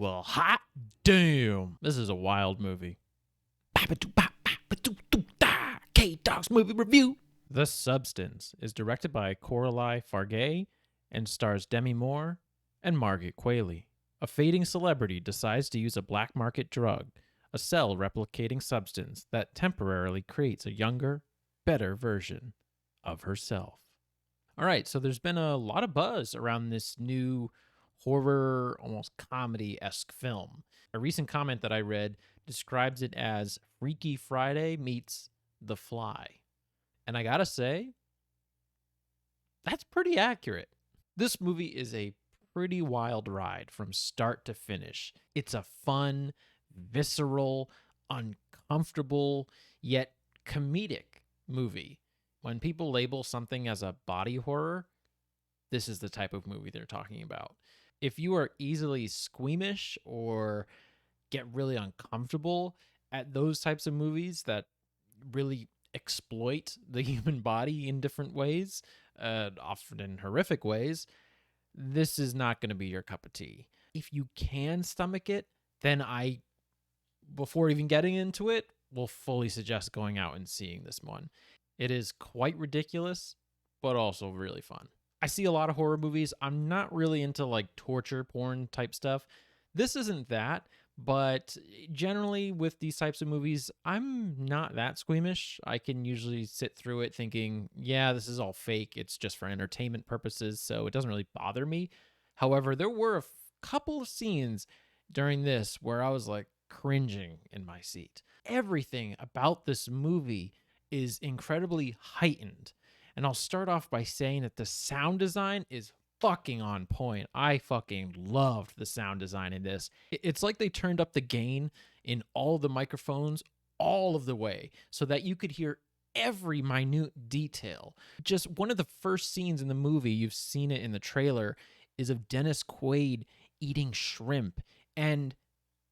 Well, hot damn. This is a wild movie. K-Dog's movie review. The Substance is directed by Coralie Fargay and stars Demi Moore and Margaret Qualley. A fading celebrity decides to use a black market drug, a cell-replicating substance that temporarily creates a younger, better version of herself. All right, so there's been a lot of buzz around this new horror, almost comedy-esque film. A recent comment that I read describes it as Freaky Friday meets The Fly. And I gotta say, that's pretty accurate. This movie is a pretty wild ride from start to finish. It's a fun, visceral, uncomfortable, yet comedic movie. When people label something as a body horror, this is the type of movie they're talking about. If you are easily squeamish or get really uncomfortable at those types of movies that really exploit the human body in different ways, often in horrific ways, this is not going to be your cup of tea. If you can stomach it, then before even getting into it, will fully suggest going out and seeing this one. It is quite ridiculous, but also really fun. I see a lot of horror movies. I'm not really into like torture porn type stuff. This isn't that, but generally with these types of movies, I'm not that squeamish. I can usually sit through it thinking, yeah, this is all fake. It's just for entertainment purposes, so it doesn't really bother me. However, there were a couple of scenes during this where I was like cringing in my seat. Everything about this movie is incredibly heightened. And I'll start off by saying that the sound design is fucking on point. I fucking loved the sound design in this. It's like they turned up the gain in all the microphones all of the way so that you could hear every minute detail. Just one of the first scenes in the movie, you've seen it in the trailer, is of Dennis Quaid eating shrimp. And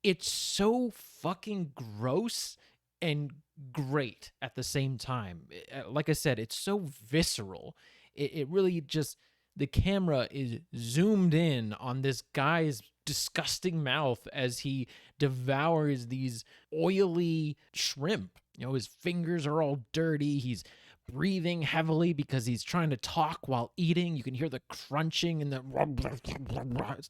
it's so fucking gross and great at the same time. Like I said, it's so visceral. It really just, the camera is zoomed in on this guy's disgusting mouth as he devours these oily shrimp. You know, his fingers are all dirty. He's breathing heavily because he's trying to talk while eating. You can hear the crunching and the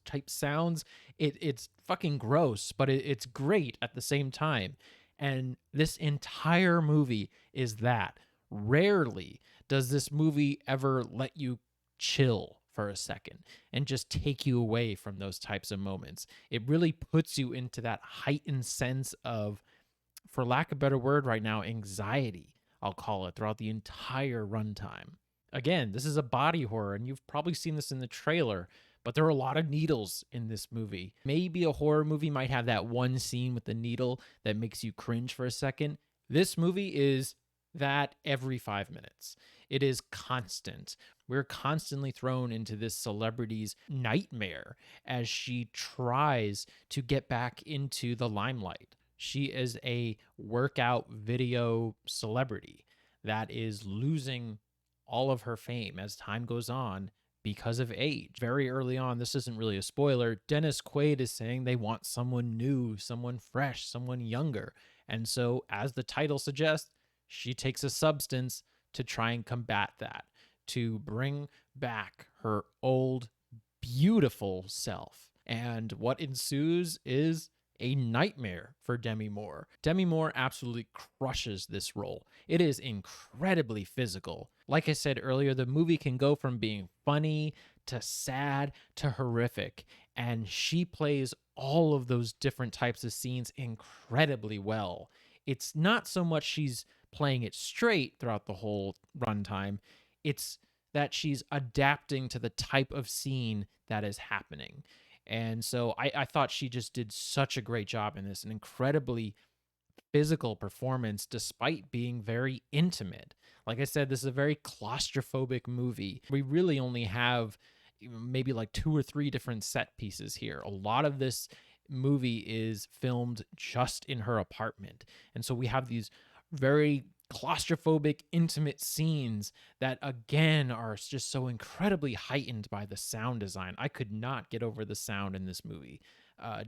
type sounds. It's fucking gross, but it's great at the same time. And this entire movie is that. Rarely does this movie ever let you chill for a second and just take you away from those types of moments. It really puts you into that heightened sense of, for lack of a better word right now, anxiety, I'll call it, throughout the entire runtime. Again, this is a body horror, and you've probably seen this in the trailer, but there are a lot of needles in this movie. Maybe a horror movie might have that one scene with the needle that makes you cringe for a second. This movie is that every 5 minutes. It is constant. We're constantly thrown into this celebrity's nightmare as she tries to get back into the limelight. She is a workout video celebrity that is losing all of her fame as time goes on because of age. Very early on, this isn't really a spoiler, Dennis Quaid is saying they want someone new, someone fresh, someone younger. And so, as the title suggests, she takes a substance to try and combat that, to bring back her old, beautiful self. And what ensues is a nightmare for Demi Moore. Demi Moore absolutely crushes this role. It is incredibly physical. Like I said earlier, the movie can go from being funny to sad to horrific, and she plays all of those different types of scenes incredibly well. It's not so much she's playing it straight throughout the whole runtime, it's that she's adapting to the type of scene that is happening. And so I thought she just did such a great job in this, an incredibly physical performance despite being very intimate. Like I said, this is a very claustrophobic movie. We really only have maybe like 2 or 3 different set pieces here. A lot of this movie is filmed just in her apartment. And so we have these very claustrophobic, intimate scenes that, again, are just so incredibly heightened by the sound design. I could not get over the sound in this movie.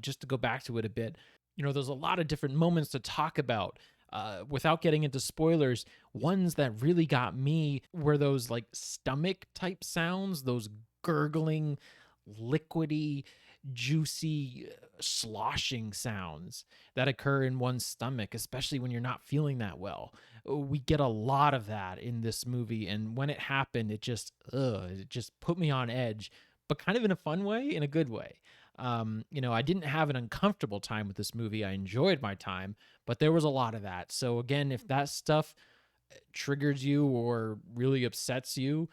just to go back to it a bit, there's a lot of different moments to talk about. Without getting into spoilers, ones that really got me were those like stomach type sounds, those gurgling, liquidy, juicy, sloshing sounds that occur in one's stomach, especially when you're not feeling that well. We get a lot of that in this movie, and when it happened, it just put me on edge, but kind of in a fun way, in a good way. I didn't have an uncomfortable time with this movie. I enjoyed my time, but there was a lot of that. So again, if that stuff triggers you or really upsets you,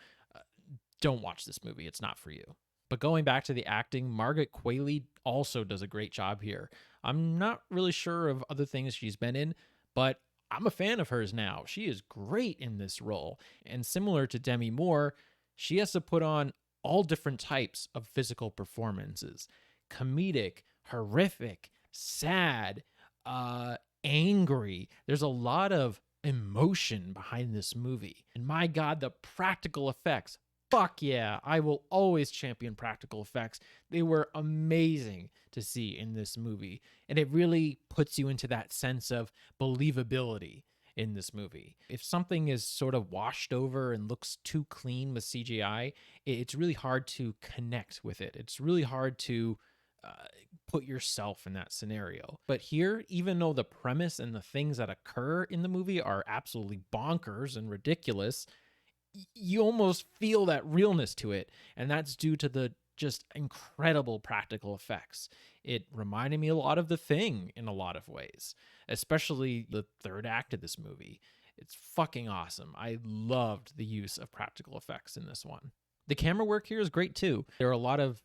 don't watch this movie. It's not for you. But going back to the acting, Margaret Qualley also does a great job here. I'm not really sure of other things she's been in, but I'm a fan of hers now. She is great in this role. And similar to Demi Moore, she has to put on all different types of physical performances: comedic, horrific, sad, angry. There's a lot of emotion behind this movie. And my God, the practical effects. Fuck yeah, I will always champion practical effects. They were amazing to see in this movie. And it really puts you into that sense of believability in this movie. If something is sort of washed over and looks too clean with CGI, it's really hard to connect with it. It's really hard to put yourself in that scenario. But here, even though the premise and the things that occur in the movie are absolutely bonkers and ridiculous, you almost feel that realness to it. And that's due to the just incredible practical effects. It reminded me a lot of The Thing in a lot of ways, especially the third act of this movie. It's fucking awesome. I loved the use of practical effects in this one. The camera work here is great too. There are a lot of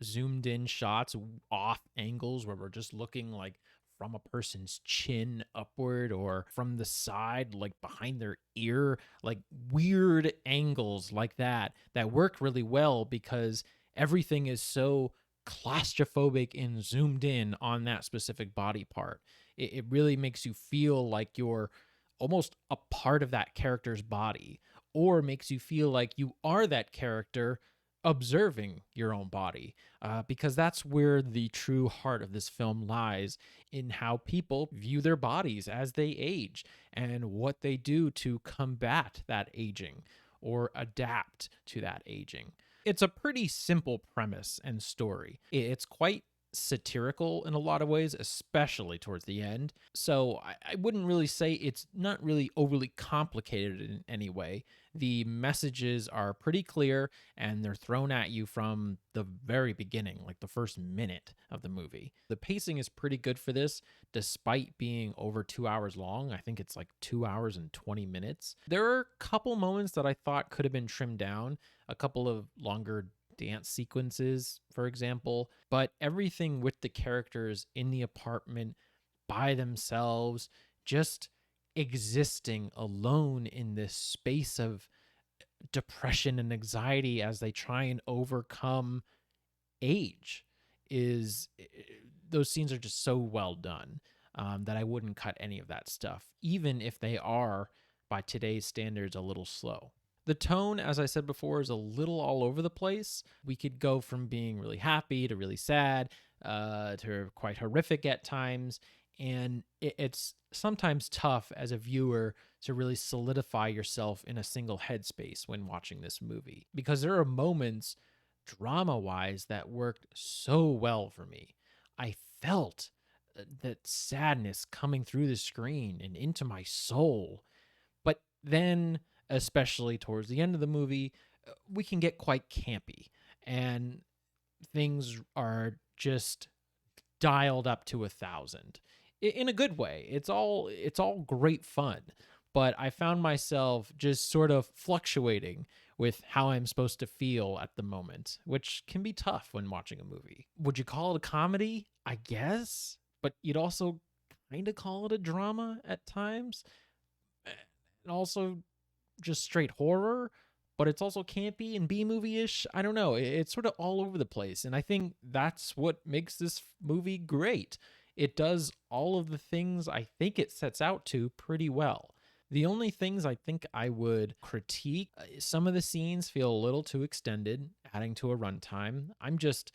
zoomed in shots, off angles where we're just looking like from a person's chin upward or from the side, like behind their ear, like weird angles like that work really well because everything is so claustrophobic and zoomed in on that specific body part. It really makes you feel like you're almost a part of that character's body, or makes you feel like you are that character observing your own body, because that's where the true heart of this film lies, in how people view their bodies as they age and what they do to combat that aging or adapt to that aging. It's a pretty simple premise and story. It's quite satirical in a lot of ways, especially towards the end. So I wouldn't really say it's not really overly complicated in any way. The messages are pretty clear and they're thrown at you from the very beginning, like the first minute of the movie. The pacing is pretty good for this, despite being over 2 hours long. I think it's like 2 hours and 20 minutes. There are a couple moments that I thought could have been trimmed down, a couple of longer dance sequences, for example, but everything with the characters in the apartment by themselves, just existing alone in this space of depression and anxiety as they try and overcome age, is those scenes are just so well done, that I wouldn't cut any of that stuff, even if they are, by today's standards, a little slow. The tone, as I said before, is a little all over the place. We could go from being really happy to really sad, to quite horrific at times. And it's sometimes tough as a viewer to really solidify yourself in a single headspace when watching this movie, because there are moments, drama-wise, that worked so well for me. I felt that sadness coming through the screen and into my soul. But then, especially towards the end of the movie, we can get quite campy and things are just dialed up to 1,000 in a good way. It's all great fun, but I found myself just sort of fluctuating with how I'm supposed to feel at the moment, which can be tough when watching a movie. Would you call it a comedy? I guess, but you'd also kind of call it a drama at times. And also just straight horror, but it's also campy and B-movie-ish. I don't know. It's sort of all over the place. And I think that's what makes this movie great. It does all of the things I think it sets out to pretty well. The only things I think I would critique, some of the scenes feel a little too extended, adding to a runtime. I'm just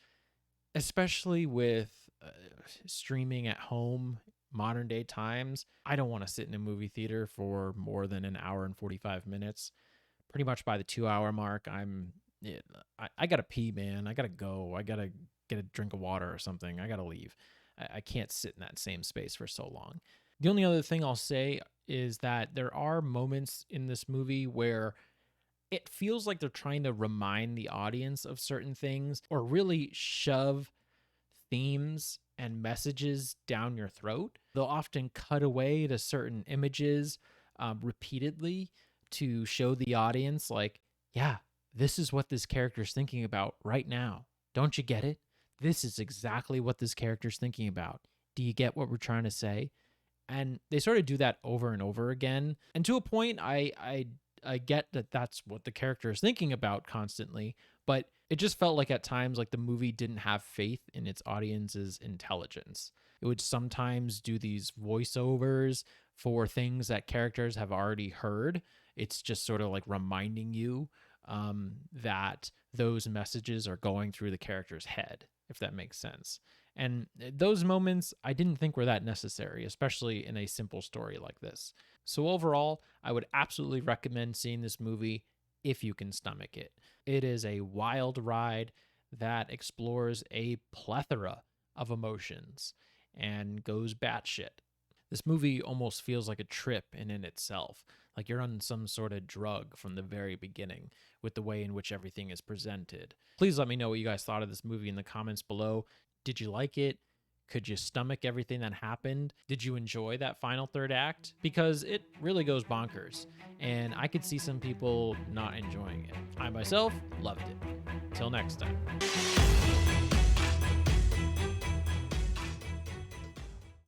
especially with streaming at home, modern day times. I don't want to sit in a movie theater for more than an hour and 45 minutes. Pretty much by the 2 hour mark, I gotta pee, man. I gotta go. I gotta get a drink of water or something. I gotta leave. I can't sit in that same space for so long. The only other thing I'll say is that there are moments in this movie where it feels like they're trying to remind the audience of certain things or really shove themes and messages down your throat. They'll often cut away to certain images repeatedly to show the audience, like, yeah, this is what this character's thinking about right now. Don't you get it? This is exactly what this character's thinking about. Do you get what we're trying to say? And they sort of do that over and over again. And to a point, I get that that's what the character is thinking about constantly, but it just felt like at times like the movie didn't have faith in its audience's intelligence. It would sometimes do these voiceovers for things that characters have already heard. It's just sort of like reminding you that those messages are going through the character's head, if that makes sense. And those moments I didn't think were that necessary, especially in a simple story like this. So overall, I would absolutely recommend seeing this movie if you can stomach it. It is a wild ride that explores a plethora of emotions and goes batshit. This movie almost feels like a trip in itself, like you're on some sort of drug from the very beginning with the way in which everything is presented. Please let me know what you guys thought of this movie in the comments below. Did you like it? Could you stomach everything that happened? Did you enjoy that final third act? Because it really goes bonkers, and I could see some people not enjoying it. I myself loved it. Till next time.